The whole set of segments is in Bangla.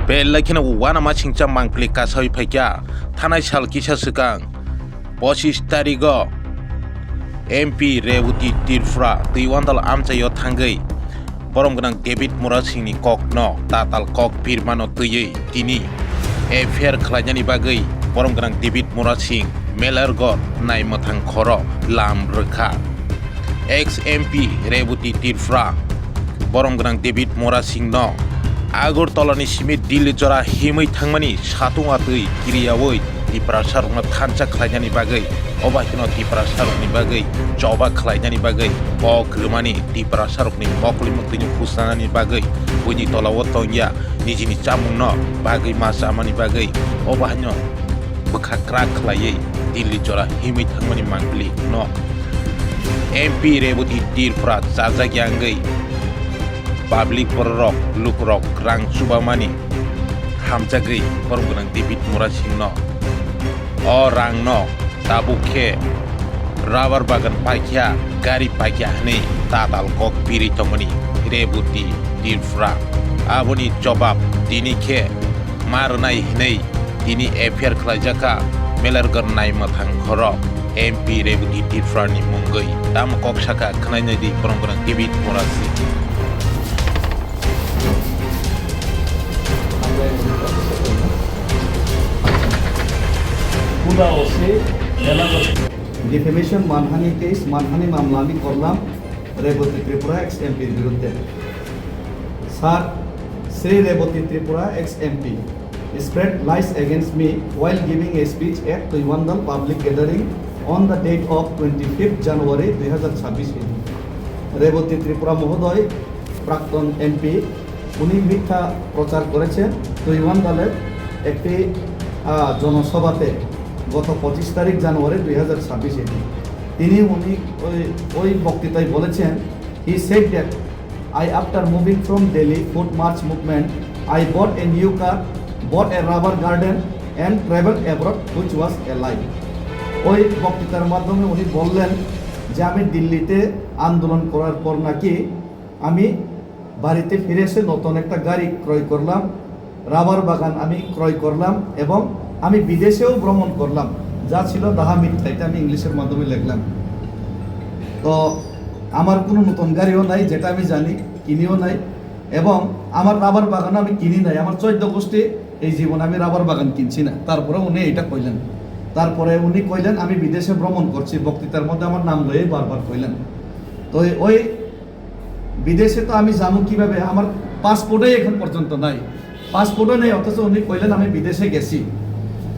बेलाखिना वानामा छिंचा मांगफ्ले कासावि फाइक्या थानाय साल किसा सिगां 25 तारिखआव एमपि रेवती तिरफ्रा दैवान्दाल आमचायाव थांगै बरम गोनां डेभिड मुरा सिंनि कक न ताताल कक बिरमानो दैयै दिनि एफेयार खालायनायनि बागै बरम गोनां डेभिड मुरा सिं मेलारगड़ नायमथां खर लाम रोखा एक्स एमपि रेवती तिरफ्रा बरम गोनां डेभिड मुरा सिं न आगरतलानि सिमे दिल्ली जरा हिमै थांमानि सातुङा दै गिरियावै दिपरा सारुंना थानसा खालायनायनि बागै अबाहिनो दिपरा सारुंनि बागै जबा खालायनायनि बागै बग्रोमानि दिपरा सारुंनि मखलि मखलिनि फुसनानि बागै बयनि तलाव तंगिया निजिनि चामुंन बागै मासामानि बागै अबाहिनो बोखाक्रा खालायै दिल्ली जरा हिमै थांमानि मांगलि न एमपि रेवती तिरफ्रा जाजाग्यांगै पाब्लिक रक लुक रक रां सुबामानि हामजागै बरम गोनां डेभिड मुरा सिं न अ रां न दाबुखे राबार बागान पाइकिया गारि पाइकिया हनै ताताल कक बिरि तमनि रेवती तिरफ्रा आबनि जवाब दिनिखे मारनाय हनै दिनि एफेयार खालायजाका मेलारगड़ नायमथां खर एमपि रेवती तिरफ्रानि मुंगै दाम कक साका खनायनाय दै बरम गोनां डेभिड मुरा सिं ডিফেমেশন মানহানি কেস মানহানি মামলা আমি করলাম রেবতী ত্রিপুরা এক্স এমপির বিরুদ্ধে। Sir, Shri Rebati Tripura ex MP spread lies against me while giving a speech at Tuiwandal public gathering on the date of 25th January 2026 Rebati Tripura মহোদয় প্রাক্তন এমপি উনি মিথ্যা প্রচার করেছেন তুইওয়ান্দালের একটি জনসভাতে গত 25 তারিখ জানুয়ারি 2026 তিনি ওই বক্তৃতায় বলেছেন he said that I after moving from Delhi food march movement I bought a new car bought a rubber garden and travel abroad which was a life. ওই বক্তৃতার মাধ্যমে উনি বললেন যে আমি দিল্লিতে আন্দোলন করার পর নাকি আমি বাড়িতে ফিরে এসে নতুন একটা গাড়ি ক্রয় করলাম, রাবার বাগান আমি ক্রয় করলাম এবং আমি বিদেশেও ভ্রমণ করলাম, যা ছিল দাহা মিথ্যা। এটা আমি ইংলিশের মাধ্যমে লিখলাম। তো আমার কোনো নতুন গাড়িও নাই, যেটা আমি জানি, কিনিও নাই, এবং আমার রাবার বাগান আমি কিনি নাই। আমার 14 গোষ্ঠী এই জীবনে আমি রাবার বাগান কিনছি না। তারপরে উনি এটা কইলেন। তারপরে উনি কইলেন আমি বিদেশে ভ্রমণ করছি, বক্তৃতার মধ্যে আমার নাম লয়ে বারবার কইলেন। তো ওই বিদেশে তো আমি যাবো কিভাবে? আমার পাসপোর্টই এখন পর্যন্ত নাই, পাসপোর্টও নেই, অথচ উনি কইলেন আমি বিদেশে গেছি।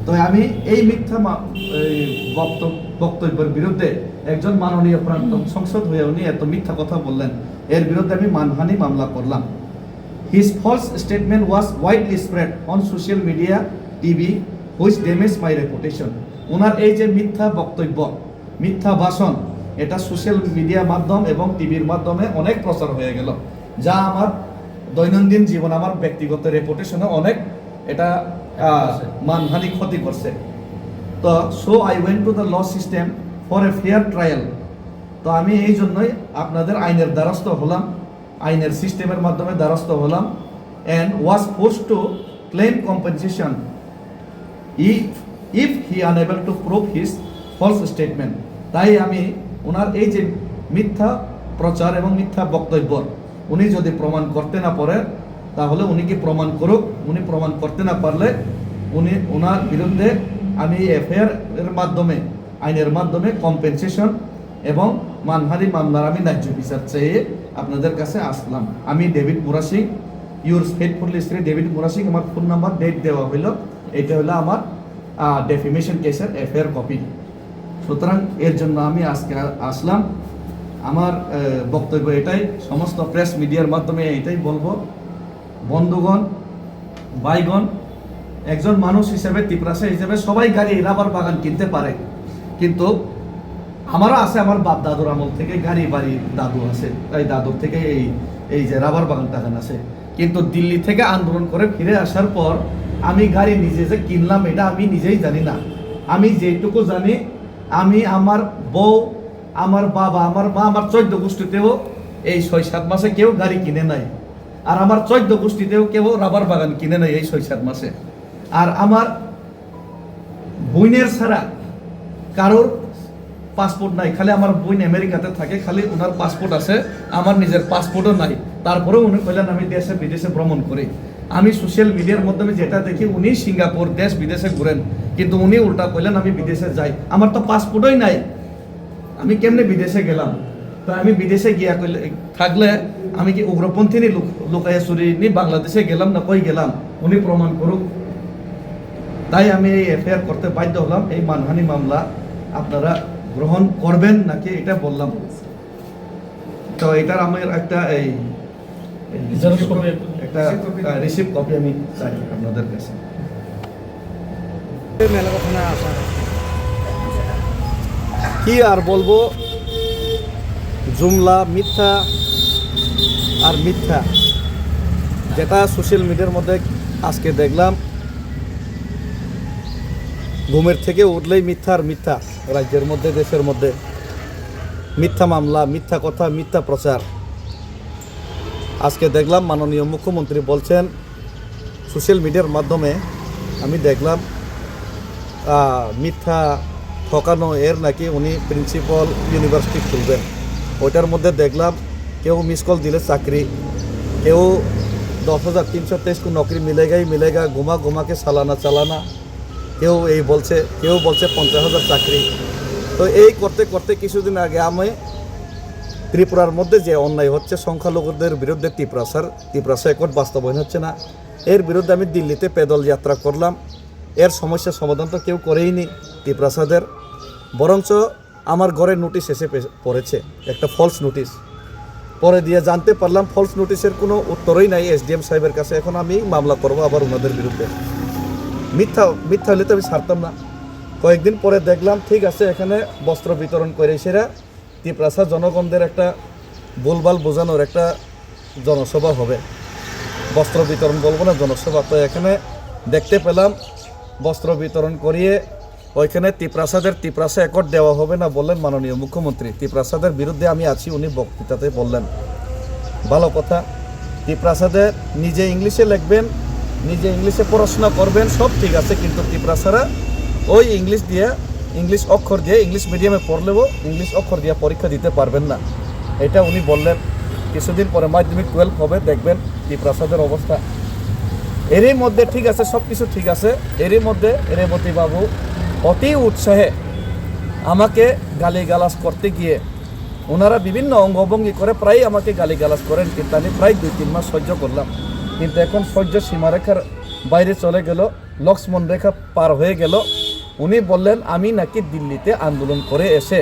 তো আমি এই মিথ্যা বক্তব্যের বিরুদ্ধে একজন মাননীয় প্রাক্তন সংসদ হয়ে উনি এত মিথ্যা কথা বললেন, এর বিরুদ্ধে আমি মানহানি মামলা করলাম। His false statement was widely spread on social media TV which damage my reputation. ওনার এই যে মিথ্যা বক্তব্য, মিথ্যা ভাষণ, এটা সোশ্যাল মিডিয়া মাধ্যম এবং টিভির মাধ্যমে অনেক প্রচার হয়ে গেল, যা আমার দৈনন্দিন জীবন, আমার ব্যক্তিগত রেপুটেশনে অনেক এটা মানহানি ক্ষতি করছে। তো so I went to the law system for a fair trial. তো আমি এই জন্যই আপনাদের আইনের দ্বারস্থ হলাম, আইনের সিস্টেমের মাধ্যমে দ্বারস্থ হলাম, and was forced to claim compensation if he unable to prove his false statement. তাই আমি ওনার এই যে মিথ্যা প্রচার এবং মিথ্যা বক্তব্য উনি যদি প্রমাণ করতে না পারে, তাহলে উনি কি প্রমাণ করুক। উনি প্রমাণ করতে না পারলে ওনার বিরুদ্ধে আমি এফআইআর এর মাধ্যমে, আইনের মাধ্যমে কম্পেনসেশন এবং মানহানি মামলার আমি ন্যায্য বিচার চেয়ে আপনাদের কাছে আসলাম। আমি David Mura Singh, your faithfully Shri David Mura Singh. আমার ফোন নাম্বার, ডেট দেওয়া হইল, এটা হলো আমার ডেফিমেশন কেসের এফআইআর কপি। সুতরাং এর জন্য আমি আজকে আসলাম। আমার বক্তব্য এটাই, সমস্ত প্রেস মিডিয়ার মাধ্যমে এটাই বলবো, বন্ধুগণ, ভাইগণ, একজন মানুষ হিসেবে, ত্রিপুরাসা হিসেবে সবাই গাড়ি রাবার বাগান কিনতে পারে, কিন্তু আমারও আছে, আমার বাপ দাদুর আমল থেকে গাড়ি বাড়ি দাদু আছে, তাই দাদুর থেকে এই যে রাবার বাগান টাগান আছে। কিন্তু দিল্লি থেকে আন্দোলন করে ফিরে আসার পর আমি গাড়ি নিজে যে কিনলাম এটা আমি নিজেই জানি না। আমি যেটুকু জানি, আমি, আমার বউ, আমার বাবা, আমার মা, আমার 14 গোষ্ঠীতেও এই 6-7 মাসে কেউ গাড়ি কিনে নাই। আর আমার 14 গোষ্ঠীতেও কেউ রাবার বাগান কিনে নেয় এই 6-7 মাসে। আর আমার বোনের ছাড়া কারোর পাসপোর্ট নাই, খালি আমার বোন আমেরিকাতে থাকে, খালি ওনার পাসপোর্ট আছে, আমার নিজের পাসপোর্টও নাই। তারপরেও উনি কইলেন আমি দেশে বিদেশে ভ্রমণ করি। আমি সোশ্যাল মিডিয়ার মাধ্যমে যেটা দেখি উনি সিঙ্গাপুর দেশ বিদেশে ঘুরেন, কিন্তু উনি উল্টা কইলেন আমি বিদেশে যাই। আমার তো পাসপোর্টই নাই, আমি কেমনে বিদেশে গেলাম? তো আমি বিদেশে গিয়া থাকলে আমি কি উগ্রপন্থী নি লুকাইয়া চুরি নি বাংলাদেশে গেলাম না কই গেলাম? উনি প্রমাণ করুক। তাই আমি এই এফআইআর করতে বাধ্য হলাম। এই মানহানি মামলা আপনারা গ্রহণ করবেন নাকি এটা বললাম। তো এটার আমার একটা একটা রিসিভ কপি আমি চাই আপনাদের কাছে। কি আর বলবো, জুমলা মিথ্যা আর মিথ্যা। যেটা সোশ্যাল মিডিয়ার মধ্যে আজকে দেখলাম, ঘুমের থেকে উঠলেই মিথ্যা আর মিথ্যা, রাজ্যের মধ্যে দেশের মধ্যে মিথ্যা মামলা, মিথ্যা কথা, মিথ্যা প্রচার। আজকে দেখলাম মাননীয় মুখ্যমন্ত্রী বলছেন সোশ্যাল মিডিয়ার মাধ্যমে, আমি দেখলাম মিথ্যা ঠকানো এর নাকি উনি প্রিন্সিপাল ইউনিভার্সিটি খুলবেন। ওইটার মধ্যে দেখলাম কেউ মিস কল দিলে চাকরি, কেউ 10,323 को नौकरी मिलेगा घुमा घुमा के চালানা, কেউ এই বলছে, কেউ বলছে 50,000 চাকরি। তো এই করতে করতে কিছুদিন আগে আমি ত্রিপুরার মধ্যে যে অন্যায় হচ্ছে সংখ্যালঘুদের বিরুদ্ধে ত্রিপুরা একট বাস্তবায়ন হচ্ছে না, এর বিরুদ্ধে আমি দিল্লিতে পেদল যাত্রা করলাম। এর সমস্যার সমাধান তো কেউ করেইনি ত্রিপুরাসাদের, বরঞ্চ আমার ঘরে নোটিশ এসে পড়েছে, একটা ফলস নোটিশ। পরে দিয়ে জানতে পারলাম ফলস নোটিশের কোনো উত্তরই নাই এসডিএম সাহেবের কাছে। এখন আমি মামলা করবো আবার ওনাদের বিরুদ্ধে। মিথ্যা হলে তো আমি ছাড়তাম না। কয়েকদিন পরে দেখলাম ঠিক আছে, এখানে বস্ত্র বিতরণ করে সেরা ত্রিপুরাসাদ জনগণদের একটা ভুলভাল বোঝানোর একটা জনসভা হবে। বস্ত্র বিতরণ বলবো না, জনসভা। তো এখানে দেখতে পেলাম বস্ত্র বিতরণ করিয়ে ওইখানে ত্রিপুরাসা একট দেওয়া হবে না বললেন মাননীয় মুখ্যমন্ত্রী। ত্রিপুরাসাদের বিরুদ্ধে আমি আছি উনি বক্তৃতাতে বললেন। ভালো কথা, ত্রিপুরাসাদের নিজে ইংলিশে লিখবেন, নিজে ইংলিশে পড়াশোনা করবেন, সব ঠিক আছে, কিন্তু ত্রিপুরাসারা ওই ইংলিশ অক্ষর দিয়ে ইংলিশ মিডিয়ামে পড়লেও ইংলিশ অক্ষর দিয়ে পরীক্ষা দিতে পারবেন না, এটা উনি বললেন। কিছুদিন পরে মাধ্যমিক 12 হবে, দেখবেন ত্রিপুরাসাদের অবস্থা। এরই মধ্যে ঠিক আছে, সব কিছু ঠিক আছে, এরই মধ্যে রেবতী বাবু অতি উৎসাহে আমাকে গালিগালাজ করতে গিয়ে ওনারা বিভিন্ন অঙ্গভঙ্গি করে প্রায় আমাকে গালিগালাজ করেন, কিন্তু আমি প্রায় 2-3 মাস সহ্য করলাম। কিন্তু এখন সহ্য সীমারেখার বাইরে চলে গেল, লক্ষ্মণ রেখা পার হয়ে গেল। উনি বললেন আমি নাকি দিল্লিতে আন্দোলন করে এসে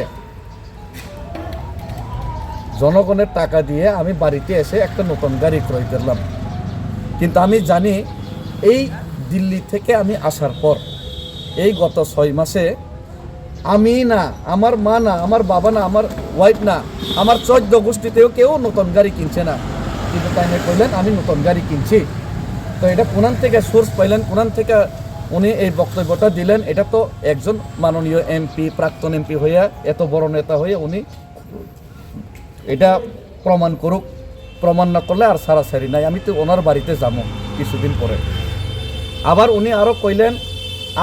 জনগণের টাকা দিয়ে আমি বাড়িতে এসে একটা নতুন গাড়ি ক্রয় করলাম। কিন্তু আমি জানি এই দিল্লি থেকে আমি আসার পর এই গত 6 মাসে আমি না, আমার মা না, আমার বাবা না, আমার ওয়াইফ না, আমার 14 গোষ্ঠীতেও কেউ নতুন গাড়ি কিনছে না। কিন্তু তাই না কইলেন আমি নতুন গাড়ি কিনছি। তো এটা কোনান থেকে সোর্স পাইলেন, কোনান থেকে উনি এই বক্তব্যটা দিলেন? এটা তো একজন মাননীয় এমপি, প্রাক্তন এমপি হইয়া, এত বড় নেতা হয়ে উনি এটা প্রমাণ করুক। প্রমাণ না করলে আর সারাসারি নাই। আমি তো ওনার বাড়িতে যাবো কিছুদিন পরে। আবার উনি আরও কইলেন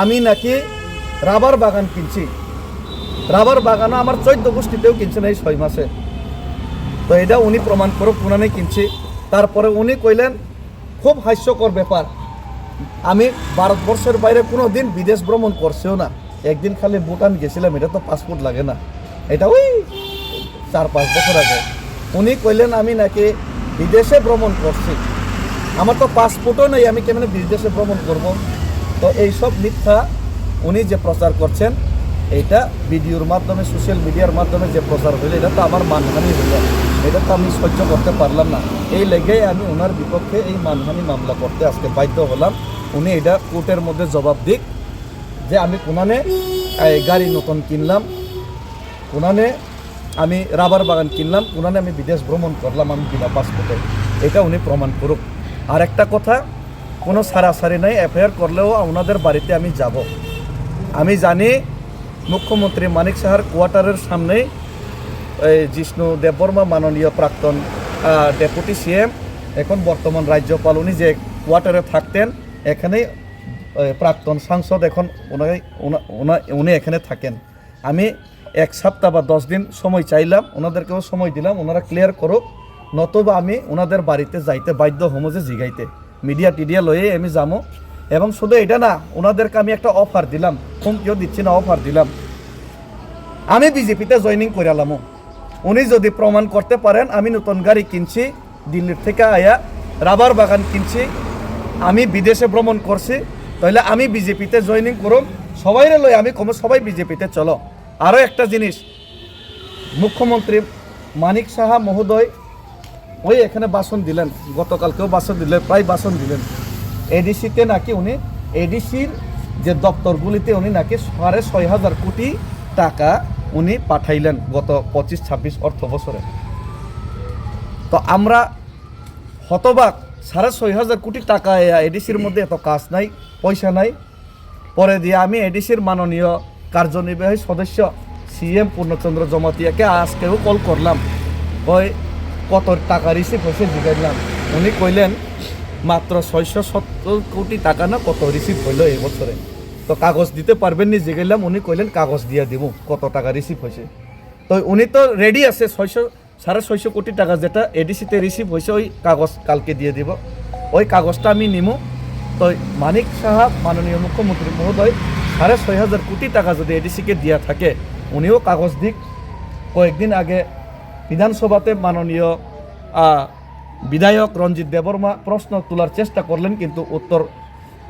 আমি নাকি রাবার বাগান কিনছি। রাবার বাগানও আমার 14 গোষ্ঠীতেও কিনছে না এই 6 মাসে। তো এটা উনি প্রমাণ করুক কোনানে কিনছি। তারপরে উনি কইলেন খুব হাস্যকর ব্যাপার, আমি ভারতবর্ষের বাইরে কোনো দিন বিদেশ ভ্রমণ করছিও না, একদিন খালি ভুটান গেছিলাম, এটা তো পাসপোর্ট লাগে না, এটা ওই 4-5 বছর আগে। উনি কইলেন আমি নাকি বিদেশে ভ্রমণ করছি, আমার তো পাসপোর্টও নেই, আমি কেমন বিদেশে ভ্রমণ করব? তো এইসব মিথ্যা উনি যে প্রচার করছেন, এইটা ভিডিওর মাধ্যমে সোশ্যাল মিডিয়ার মাধ্যমে যে প্রচার হইলে এটা তো আমার মানহানি হইল, এটা তো আমি সহ্য করতে পারলাম না। এই লেগেই আমি ওনার বিপক্ষে এই মানহানি মামলা করতে আজকে বাধ্য হলাম। উনি এটা কোর্টের মধ্যে জবাব দিক যে আমি কোনানে গাড়ি নতুন কিনলাম, কোনানে আমি রাবার বাগান কিনলাম, কোনানে আমি বিদেশ ভ্রমণ করলাম আমি বিনা পাসপোর্টে, এটা উনি প্রমাণ করুক। আর একটা কথা, কোনো সারাসারি নাই, এফআইআর করলেও ওনাদের বাড়িতে আমি যাব। আমি জানি মুখ্যমন্ত্রী মানিক সাহার কোয়ার্টারের সামনেই জিষ্ণু দেববর্মা মাননীয় প্রাক্তন ডেপুটি সিএম এখন বর্তমান রাজ্যপাল উনি যে কোয়ার্টারে থাকতেন এখানেই প্রাক্তন সাংসদ এখন উনি এখানে থাকেন। আমি 1 সপ্তাহ বা 10 দিন সময় চাইলাম, ওনাদেরকেও সময় দিলাম, ওনারা ক্লিয়ার করুক, নতুবা আমি ওনাদের বাড়িতে যাইতে বাধ্য হমো যে জিগাইতে মিডিয়া টিডিয়া লয়ে আমি যাবো। এবং শুধু এটা না, ওনাদেরকে আমি একটা অফার দিলাম, হুমকিও দিচ্ছি না, অফার দিলাম, আমি বিজেপিতে জয়েনিং করে আলাম। উনি যদি প্রমাণ করতে পারেন আমি নতুন গাড়ি কিনছি, দিল্লির থেকে আয়া রাবার বাগান কিনছি, আমি বিদেশে ভ্রমণ করছি, তাহলে আমি বিজেপিতে জয়েনিং করুম, সবাইরে লই আমি কম, সবাই বিজেপিতে চলো। আরও একটা জিনিস, মুখ্যমন্ত্রী মানিক সাহা মহোদয় ওই এখানে ভাষণ দিলেন, গতকালকেও ভাষণ দিলেন, প্রায় ভাষণ দিলেন। এডিসিতে নাকি উনি এডিসির যে দপ্তরগুলিতে উনি নাকি 6,500 কোটি টাকা উনি পাঠাইলেন গত 25-26 অর্থ বছরে। তো আমরা হতবাক, 6,500 কোটি টাকা এডিসির মধ্যে এত কাজ নাই, পয়সা নাই। পরে দিয়ে আমি এডিসির মাননীয় কার্যনির্বাহী সদস্য CM পূর্ণচন্দ্র জমাতিয়াকে আজকেও কল করলাম, ওই কত টাকা রিসিভ হয়েছে জিগাইলাম। উনি কইলেন মাত্র 670 কোটি টাকা না কত রিসিভ হইল এই বছরে। তো কাগজ দিতে পারবেন নি জিগাইলাম, উনি কইলেন কাগজ দিয়ে দিব কত টাকা রিসিভ হয়েছে। তো উনি তো রেডি আছে, 650 কোটি টাকা যেটা এডিসিতে রিসিভ হয়েছে ওই কাগজ কালকে দিয়ে দিব, ওই কাগজটা আমি নিমু। তো মানিক সাহা মাননীয় মুখ্যমন্ত্রী মহোদয় 6,500 কোটি টাকা যদি এডিসিকে দিয়া থাকে, উনিও কাগজ দিক। কয়েকদিন আগে বিধানসভাতে মাননীয় বিধায়ক রঞ্জিত দেববর্মা প্রশ্ন তোলার চেষ্টা করলেন, কিন্তু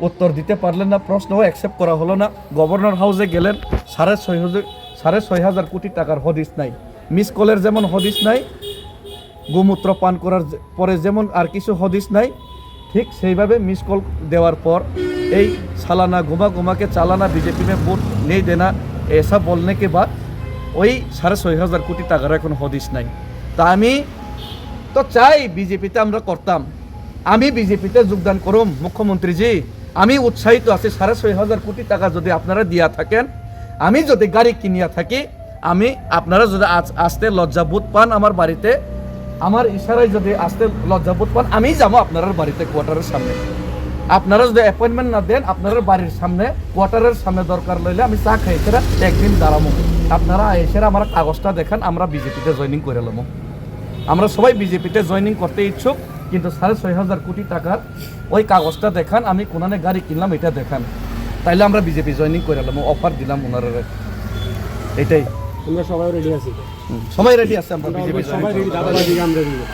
উত্তর দিতে পারলেন না, প্রশ্নও অ্যাকসেপ্ট করা হলো না। গভর্নর হাউসে গেলেন, 6,500 কোটি টাকার হদিস নাই। মিস কলের যেমন হদিস নাই, গোমূত্র পান করার পরে যেমন আর কিছু হদিস নাই, ঠিক সেইভাবে মিস কল দেওয়ার পর এই সালানা घुमा के चालाना बीजेपी में वोट नहीं देना ऐसा बोलने के बाद ওই 6,500 কোটি টাকার এখন হদিস নাই। তা আমি তো চাই বিজেপিতে আমরা করতাম, আমি বিজেপিতে যোগদান করুম মুখ্যমন্ত্রীজি, আমি উৎসাহিত আছি। 6,500 কোটি টাকা যদি আপনারা দিয়া থাকেন, আমি যদি গাড়ি কিনিয়া থাকি, আমি আপনারা যদি আসতে লজ্জাবোধ পান আমার বাড়িতে, আমার ইশারায় যদি আসতে লজ্জাবোধ পান, আমি যাবো আপনার বাড়িতে কোয়ার্টারের সামনে। আপনারা যদি অ্যাপয়েন্টমেন্ট না দেন, আপনার বাড়ির সামনে কোয়ার্টারের সামনে দরকার লইলে আমি চা খাইছেরা একদিন দাঁড়াবো, আপনারা এসেরা আমার কাগজটা দেখান, আমরা বিজেপিতে জয়েনিং করে নেবো। আমরা সবাই বিজেপিতে জয়েনিং করতে ইচ্ছুক, কিন্তু 6,500 কোটি টাকার ওই কাগজটা দেখান, আমি কোনানে গাড়ি কিনলাম এটা দেখান, তাইলে আমরা বিজেপি জয়েনিং করে নেবো। অফার দিলাম ওনারা, এটাই। আমরা সবাই রেডি আছি, সবাই রেডি আছে, আমরা বিজেপি সবাই রেডি, দাদা আমরা রেডি।